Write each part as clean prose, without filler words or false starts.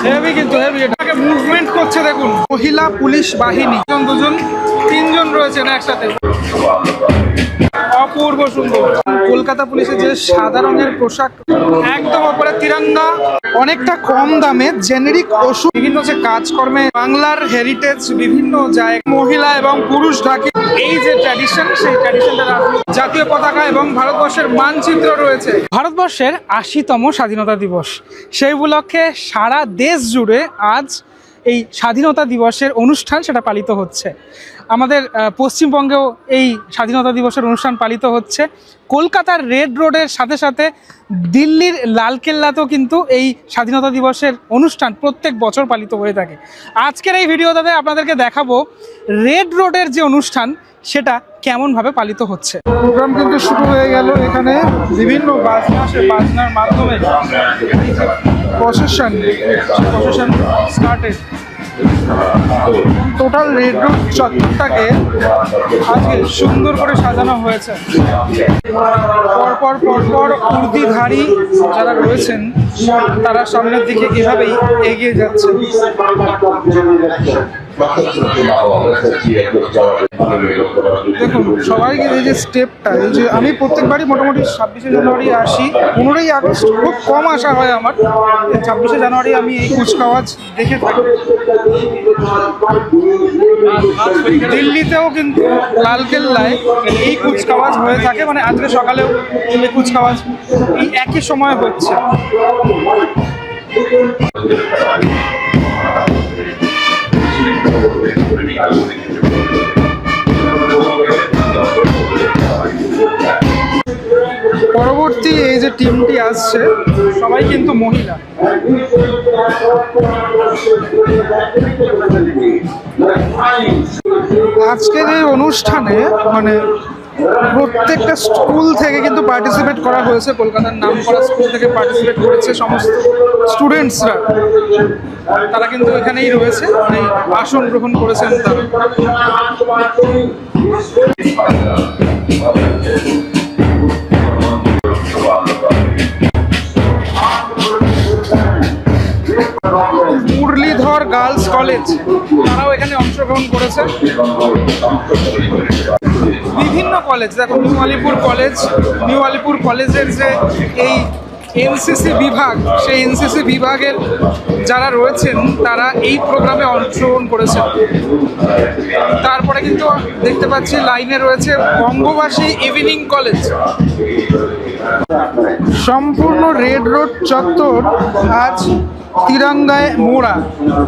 Heavy কিন্তু heavy, এটাকে movement করছে দেখুন। মহিলা পুলিশ বাহিনী দুজন তিনজন রয়েছেন একসাথে, অপূর্ব সুন্দর। কলকাতা পুলিশের যে সাদা রঙের পোশাক, একদম ওপরে তিরঙ্গা, অনেকটা কম দামে জেনেরিক ওষুধ, বিভিন্ন যে কাজকর্মে বাংলার হেরিটেজ বিভিন্ন জায়গায় মহিলা এবং পুরুষ ঢাকি এই যে ট্র্যাডিশন, সেই ট্র্যাডিশনটা জাতীয় পতাকা এবং ভারতবর্ষের মানচিত্র রয়েছে। ভারতবর্ষের ৮০তম স্বাধীনতা দিবস, সেই উপলক্ষে সারা দেশ জুড়ে আজ এই স্বাধীনতা দিবসের অনুষ্ঠান সেটা পালিত হচ্ছে। আমাদের পশ্চিমবঙ্গেও এই স্বাধীনতা দিবসের অনুষ্ঠান পালিত হচ্ছে। কলকাতার রেড রোডের সাথে সাথে দিল্লির লালকেল্লাতেও কিন্তু এই স্বাধীনতা দিবসের অনুষ্ঠান প্রত্যেক বছর পালিত হয়ে থাকে। আজকের এই ভিডিওটাতে আপনাদেরকে দেখাবো রেড রোডের যে অনুষ্ঠান সেটা কেমনভাবে পালিত হচ্ছে। প্রোগ্রাম কিন্তু শুরু হয়ে গেল, এখানে বিভিন্ন বাজনার মাধ্যমে procession started. Total red road চত্বরটাকে আজকে সুন্দর করে সাজানো হয়েছে। পরপর উর্দিধারী যারা রয়েছেন তারা সামনের দিকে এভাবেই এগিয়ে যাচ্ছে। দেখুন সবাইকে এই যে স্টেপটা, এই যে আমি প্রত্যেকবারই মোটামুটি ২৬শে জানুয়ারি আসি, ১৫ই আগস্ট খুব কম আসা হয় আমার। ২৬শে জানুয়ারি আমি এই কুচকাওয়াজ দেখে থাকি। দিল্লিতেও কিন্তু লালকেল্লায় এই কুচকাওয়াজ হয়ে থাকে, মানে আজকে সকালেও এই কুচকাওয়াজ এই একই সময় হচ্ছে। পরবর্তী এই যে টিমটি আসছে সবাই কিন্তু মহিলা। আজকের এই অনুষ্ঠানে মানে প্রত্যেকটা স্কুল থেকে কিন্তু পার্টিসিপেট করা হয়েছে, কলকাতার নামকরা স্কুল থেকে পার্টিসিপেট করেছে সমস্ত স্টুডেন্টসরা। তারা কিন্তু এখানেই রয়েছে, মানে আসন গ্রহণ করেছেন তারা। মুরলীধর গার্লস কলেজ তারাও এখানে অংশগ্রহণ করেছে। বিভিন্ন কলেজ, দেখো নিউ আলিপুর কলেজের যে এই এনসিসি বিভাগ, সেই এনসিসি বিভাগের যারা রয়েছেন তারা এই প্রোগ্রামে অংশগ্রহণ করেছেন। তারপরে কিন্তু দেখতে পাচ্ছি লাইনে রয়েছে বঙ্গবাসী ইভিনিং কলেজ। সম্পূর্ণ রেড রোড চত্বর আজ তিরঙ্গায় মোড়া,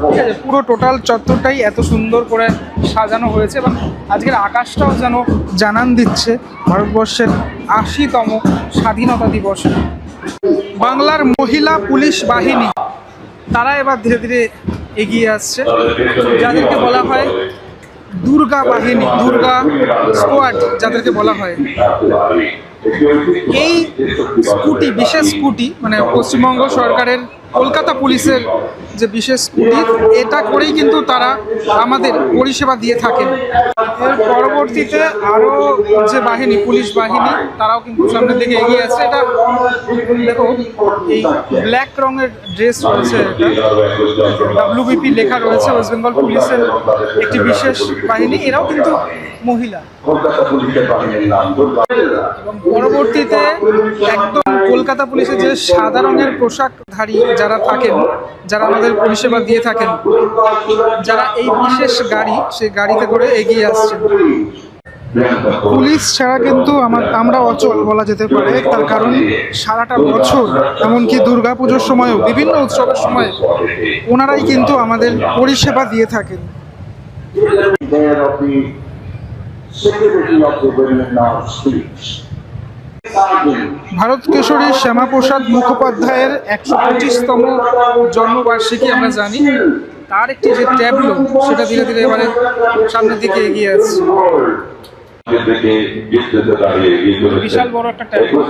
ঠিক আছে। পুরো টোটাল চত্বরটাই এত সুন্দর করে সাজানো হয়েছে এবং আজকের আকাশটাও যেন জানান দিচ্ছে ভারতবর্ষের ৮০তম স্বাধীনতা দিবস। বাংলার মহিলা পুলিশ বাহিনী তারা এবার ধীরে ধীরে এগিয়ে আসছে, যাদেরকে বলা হয় দুর্গা বাহিনী, দুর্গা স্কোয়াড যাদেরকে বলা হয়। এই স্কুটি, বিশেষ স্কুটি, মানে পশ্চিমবঙ্গ সরকারের কলকাতা পুলিশের যে বিশেষ স্কুটি, এটা করেই কিন্তু তারা আমাদের পরিষেবা দিয়ে থাকেন। এর পরবর্তীতে আরও যে বাহিনী, পুলিশ বাহিনী, তারাও কিন্তু সামনের দিকে এগিয়ে আসছে। এটা দেখো এই ব্ল্যাক রঙের ড্রেস রয়েছে, এটা WBP লেখা রয়েছে, ওয়েস্ট বেঙ্গল পুলিশের একটি বিশেষ বাহিনী। এরাও কিন্তু মহিলা। এবং পরবর্তীতে একদম কলকাতা পুলিশের যে সাদা রঙের পোশাকধারী যারা থাকেন, যারা আমাদের পরিষেবা দিয়ে থাকেন, যারা এই বিশেষ গাড়ি, সেই গাড়িতে করে এগিয়ে আসছেন। পুলিশ ছাড়া কিন্তু আমরা অচল বলা যেতে পারে, তার কারণ সারাটা বছর, এমনকি দুর্গাপুজোর সময়ও, বিভিন্ন উৎসবের সময় ওনারাই কিন্তু আমাদের পরিষেবা দিয়ে থাকেন। ভারত কেশরী শ্যামাপ্রসাদ মুখোপাধ্যায়ের ১২৫তম জন্মবার্ষিকী আমরা জানি, তার একটি যে ট্যাবলো সেটা ধীরে ধীরে এবারে সামনের দিকে এগিয়ে আসছে। বিশাল বড় একটা ট্যাবলো।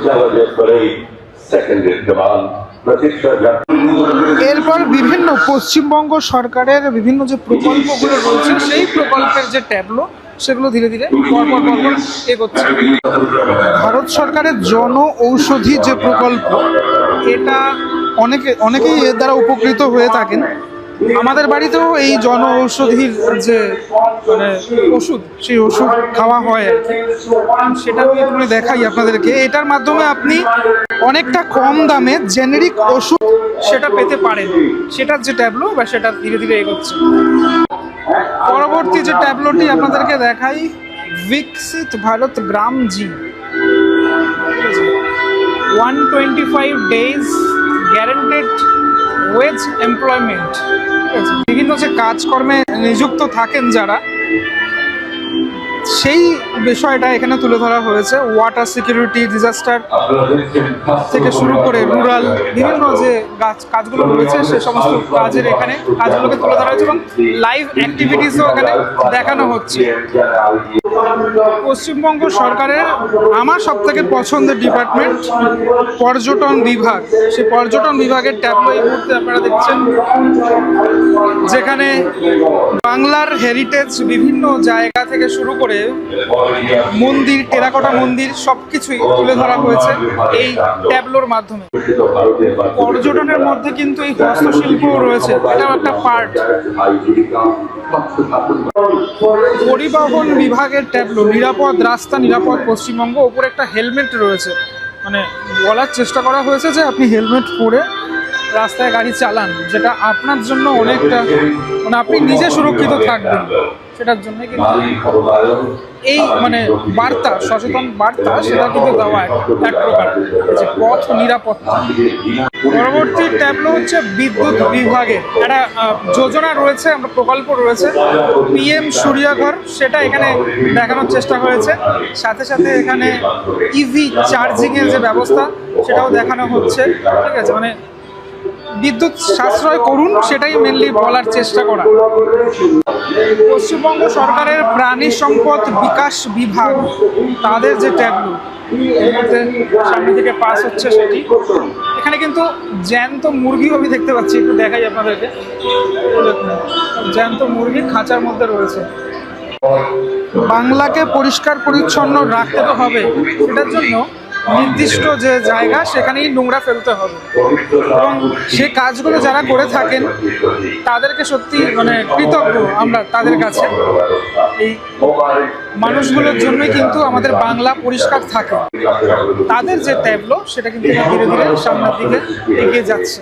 এরপর বিভিন্ন পশ্চিমবঙ্গ সরকারের বিভিন্ন যে প্রকল্পগুলো রয়েছে, সেই প্রকল্পের যে ট্যাবলো সেগুলো ধীরে ধীরে পরপর এগোচ্ছে। ভারত সরকারের জন ঔষধি যে প্রকল্প, এটা অনেকেই এর দ্বারা উপকৃত হয়ে থাকেন। আমাদের বাড়িতেও এই জন ঔষধির যে মানে ওষুধ, সেই ওষুধ খাওয়া হয় আর কি। সেটা আমি একটু দেখাই আপনাদেরকে। এটার মাধ্যমে আপনি অনেকটা কম দামে জেনেরিক ওষুধ সেটা পেতে পারেন। সেটার যে ট্যাবলো বা সেটা ধীরে ধীরে এগোচ্ছে। পরবর্তী যে ট্যাবলোটি আপনাদেরকে দেখাই, विकसित भारत ग्राम जी 125 days গ্যারান্টেড ওয়েজ এমপ্লয়মেন্ট। বিভিন্ন যে কাজকর্মে নিযুক্ত থাকেন যারা, সেই বিষয়টা এখানে তুলে ধরা হয়েছে। ওয়াটার সিকিউরিটি, ডিজাস্টার থেকে শুরু করে রুরাল বিভিন্ন যে কাজগুলো রয়েছে, সে সমস্ত কাজের এখানে কাজগুলোকে তুলে ধরা হয়েছে এবং লাইভ অ্যাক্টিভিটিসও এখানে দেখানো হচ্ছে। পশ্চিমবঙ্গ সরকারের আমার সবথেকে পছন্দের ডিপার্টমেন্ট পর্যটন বিভাগ। সেই পর্যটন বিভাগের ট্যাবলো এই মুহূর্তে আপনারা দেখছেন, যেখানে বাংলার হেরিটেজ বিভিন্ন জায়গা থেকে শুরু করে মন্দির, টেরাকোটা মন্দির সবকিছুই তুলে ধরা হয়েছে এই ট্যাবলোর মাধ্যমে। পর্যটনের মধ্যে কিন্তু এই হস্তশিল্পও রয়েছে, এটাও একটা পার্ট। পরিবহন বিভাগের ট্যাবলো, নিরাপদ রাস্তা, নিরাপদ পশ্চিমবঙ্গ। ওপরে একটা হেলমেট রয়েছে, মানে বলার চেষ্টা করা হয়েছে যে আপনি হেলমেট পরে রাস্তায় গাড়ি চালান, যেটা আপনার জন্য অনেকটা মানে আপনি নিজে সুরক্ষিত থাকবেন, সেটার জন্য কিন্তু এই মানে বার্তা, সচেতন বার্তা, সেটা কিন্তু দেওয়া এক প্রকার যে পথ নিরাপত্তা। পরবর্তী ট্যাবলো হচ্ছে বিদ্যুৎ বিভাগের একটা যোজনা রয়েছে, আমরা প্রকল্প রয়েছে PM সূর্যঘর, সেটা এখানে দেখানোর চেষ্টা হয়েছে। সাথে সাথে এখানে EV চার্জিংয়ের যে ব্যবস্থা, সেটাও দেখানো হচ্ছে। ঠিক আছে, মানে বিদ্যুৎ সাশ্রয় করুন, সেটাই মেনলি বলার চেষ্টা করা। পশ্চিমবঙ্গ সরকারের প্রাণী সম্পদ বিকাশ বিভাগ, তাদের যে ট্যাবলো এর মধ্যে সামনে থেকে পাস হচ্ছে সেটি। এখানে কিন্তু জ্যান্ত মুরগিও আমি দেখতে পাচ্ছি, একটু দেখাই আপনাদেরকে। জ্যান্ত মুরগি খাঁচার মধ্যে রয়েছে। বাংলাকে পরিষ্কার পরিচ্ছন্ন রাখতে তো হবে, সেটার জন্য নির্দিষ্ট যে জায়গা সেখানেই নোংরা ফেলতে হবে এবং সে কাজগুলো যারা করে থাকেন তাদেরকে সত্যি মানে কৃতজ্ঞ আমরা তাদের কাছে। এই মানুষগুলোর জন্যই কিন্তু আমাদের বাংলা পরিষ্কার থাকে। তাদের যে ট্যাবলো সেটা কিন্তু ধীরে ধীরে সামনের দিকে এগিয়ে যাচ্ছে।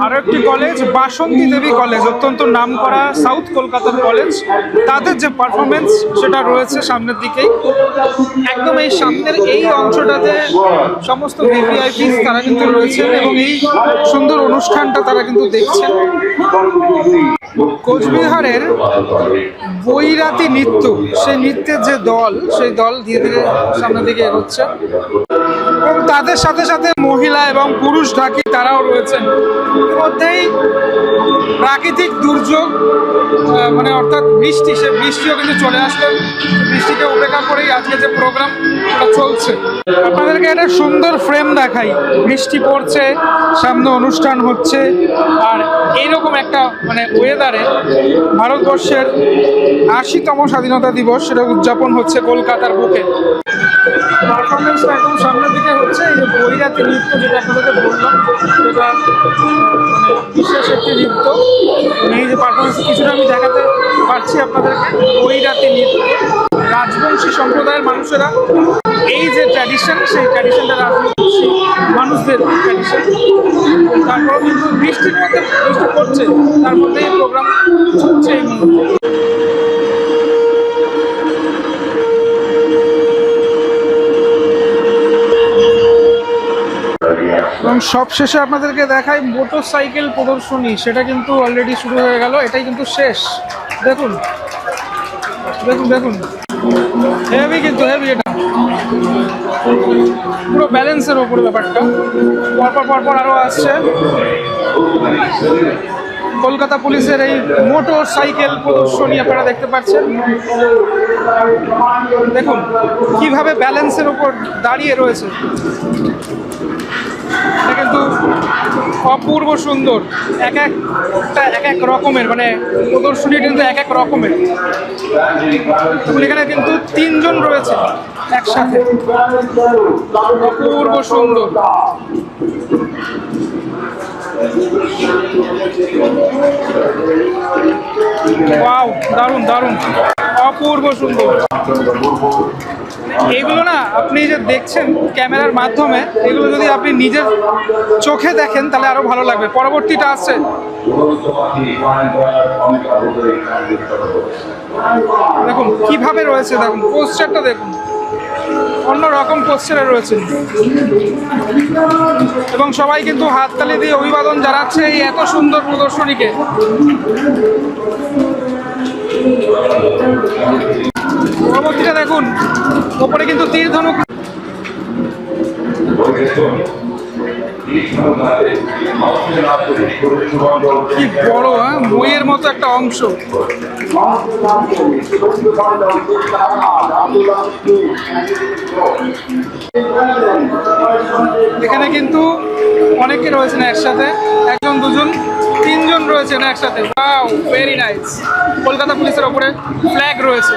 আরও একটি কলেজ, বাসন্তী দেবী কলেজ, অত্যন্ত নামকরা সাউথ কলকাতার কলেজ। তাদের যে পারফরমেন্স সেটা রয়েছে সামনের দিকেই, একদম এই সামনের এই অংশটাতে সমস্ত ভিভিআইপি তারা কিন্তু রয়েছেন এবং এই সুন্দর অনুষ্ঠানটা তারা কিন্তু দেখছেন। কোচবিহারের বৈরাতি নৃত্য, সেই নৃত্যের যে দল, সেই দল ধীরে ধীরে সামনের দিকে এগোচ্ছে এবং তাদের সাথে সাথে মহিলা এবং পুরুষ ঢাকি তারাও রয়েছেন। মধ্যেই প্রাকৃতিক দুর্যোগ মানে অর্থাৎ বৃষ্টি, সে বৃষ্টিও কিন্তু চলে আসলো। বৃষ্টিকে উপেক্ষা করেই আজকে যে প্রোগ্রাম চলছে। আপনাদেরকে একটা সুন্দর ফ্রেম দেখাই, বৃষ্টি পড়ছে, সামনে অনুষ্ঠান হচ্ছে, আর এইরকম একটা মানে ওয়েদারে ভারতবর্ষের ৮০তম স্বাধীনতা দিবস সেটা উদযাপন হচ্ছে কলকাতার বুকে। পারফরমেন্সটা একদম সামনের দিকে হচ্ছে। এই যে বৈরাতি নৃত্য, যেটা আপনাদেরকে বললাম, সেটা মানে বিশেষ একটি নৃত্য। এই যে পারফরমেন্স কিছুটা আমি দেখাতে পারছি আপনাদেরকে। বৈরাতি নৃত্য, রাজবংশী সম্প্রদায়ের মানুষেরা এই যে ট্র্যাডিশন, সেই ট্র্যাডিশনটা রাজবংশী মানুষদের ট্র্যাডিশন। তারপর কিন্তু বৃষ্টির মধ্যে, বৃষ্টি পড়ছে, তার মধ্যে এই প্রোগ্রাম চলছে এই মুহূর্তে। এবং সবশেষে আপনাদেরকে দেখাই মোটর সাইকেল প্রদর্শনী, সেটা কিন্তু অলরেডি শুরু হয়ে গেল, এটাই কিন্তু শেষ। দেখুন দেখুন দেখুন, হেভি কিন্তু হেভি, এটা পুরো ব্যালেন্সের ওপরে ব্যাপারটা। পরপর পরপর আরও আসছে। কলকাতা পুলিশের এই মোটর সাইকেল প্রদর্শনী আপনারা দেখতে পাচ্ছেন। দেখুন কিভাবে ব্যালেন্সের ওপর দাঁড়িয়ে রয়েছে, এটা কিন্তু অপূর্ব সুন্দর। এক এক রকমের মানে প্রদর্শনী কিন্তু এক এক রকমের। এখানে কিন্তু 3 জন রয়েছে একসাথে, অপূর্ব সুন্দর। ওয়াও, দারুণ দারুণ, অপূর্ব সুন্দর। এগুলো না আপনি যে দেখছেন ক্যামেরার মাধ্যমে, এগুলো যদি আপনি নিজের চোখে দেখেন তাহলে আরো ভালো লাগবে। পরবর্তীটা আছে, দেখুন কিভাবে রয়েছে, দেখুন পোস্টারটা দেখুন, অন্যরকম পোস্টারে রয়েছে এবং সবাই কিন্তু হাততালি দিয়ে অভিবাদন জানাচ্ছে এই এত সুন্দর প্রদর্শনীকে। পরবর্তীটা দেখুন, ওপরে কিন্তু তীর ধনুক, কি বড়, হ্যাঁ, বইয়ের মতো একটা অংশ। এখানে কিন্তু অনেকে রয়েছেন একসাথে, একজন দুজন তিনজন রয়েছেন একসাথে। Wow, very nice. কলকাতা পুলিশের ওপরে ফ্ল্যাগ রয়েছে।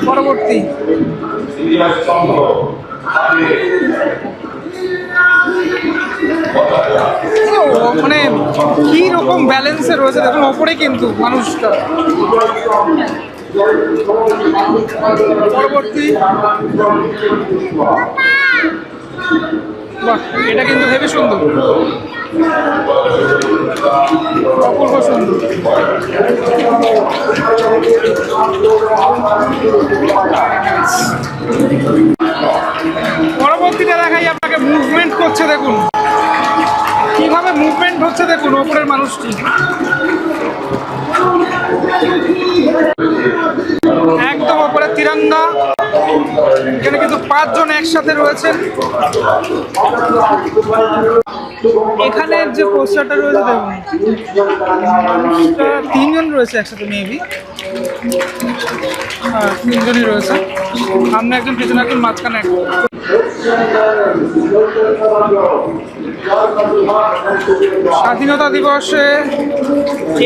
পরবর্তী মানে কি রকম ব্যালেন্সে রয়েছে দেখুন, ওপরে কিন্তু মানুষটা। পরবর্তী, বাহ, এটা কিন্তু হেবি সুন্দর, অপূর্ব সুন্দর। পরবর্তীটা দেখাই আপনাকে, মুভমেন্ট করছে দেখুন, কিভাবে মুভমেন্ট হচ্ছে দেখুন ওপরের মানুষটি। একদম ওপরে তিরঙ্গা, এখানে কিন্তু 5 জন একসাথে রয়েছেন। এখানের যে পোস্টারটা রয়েছে দেখুন, 3 জন রয়েছে একসাথে, মেবি 3 জনই রয়েছে, সামনে একজন, পিছনে একজন, মাঝখানে একজন। স্বাধীনতা দিবসে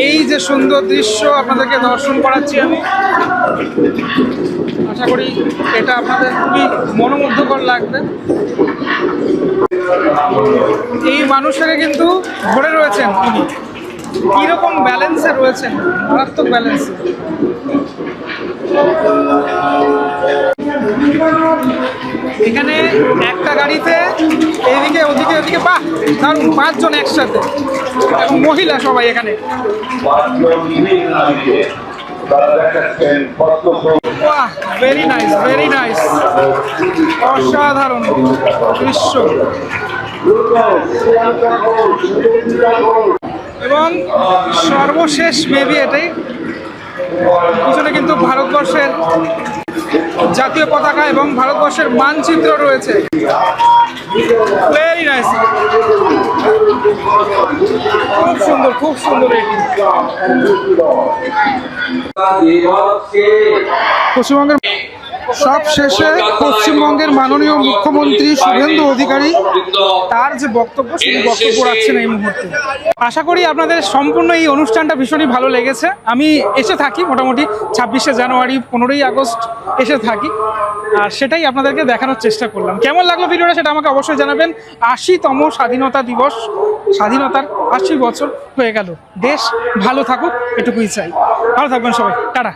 এই যে সুন্দর দৃশ্য আপনাদেরকে দর্শন করাচ্ছি আমি, আশা করি এটা আপনাদের খুবই মনোমুগ্ধকর লাগবে। এই মানুষেরা কিন্তু ধরে রয়েছেন, উনি কিরকম ব্যালেন্সে রয়েছেন, মারাত্মক ব্যালেন্সে। এখানে একটা গাড়িতে এইদিকে ওদিকে ওদিকে, বাহ দারুণ, 5 জন একসাথে এবং মহিলা সবাই এখানে। বাহ, ভেরি নাইস, ভেরি নাইস, অসাধারণ দৃশ্য। এবং সর্বশেষ মেবি এটাই, পিছনে কিন্তু ভারতবর্ষের জাতীয় পতাকা এবং ভারতবর্ষের মানচিত্র রয়েছে। ভেরি নাইস, খুব সুন্দর, খুব সুন্দর। পশ্চিমবঙ্গের সব শেষে পশ্চিমবঙ্গের মাননীয় মুখ্যমন্ত্রী শুভেন্দু অধিকারী তার যে বক্তব্য, সেই বক্তব্য রাখছেন এই মুহূর্তে। আশা করি আপনাদের সম্পূর্ণ এই অনুষ্ঠানটা ভীষণই ভালো লেগেছে। আমি এসে থাকি মোটামুটি 26শে জানুয়ারি, 15ই আগস্ট এসে থাকি, আর সেটাই আপনাদেরকে দেখানোর চেষ্টা করলাম। কেমন লাগলো ভিডিওটা সেটা আমাকে অবশ্যই জানাবেন। 80তম স্বাধীনতা দিবস, স্বাধীনতার 80 বছর হয়ে গেল। দেশ ভালো থাকুক, এটুকুই চাই। ভালো থাকবেন সবাই, টাটা।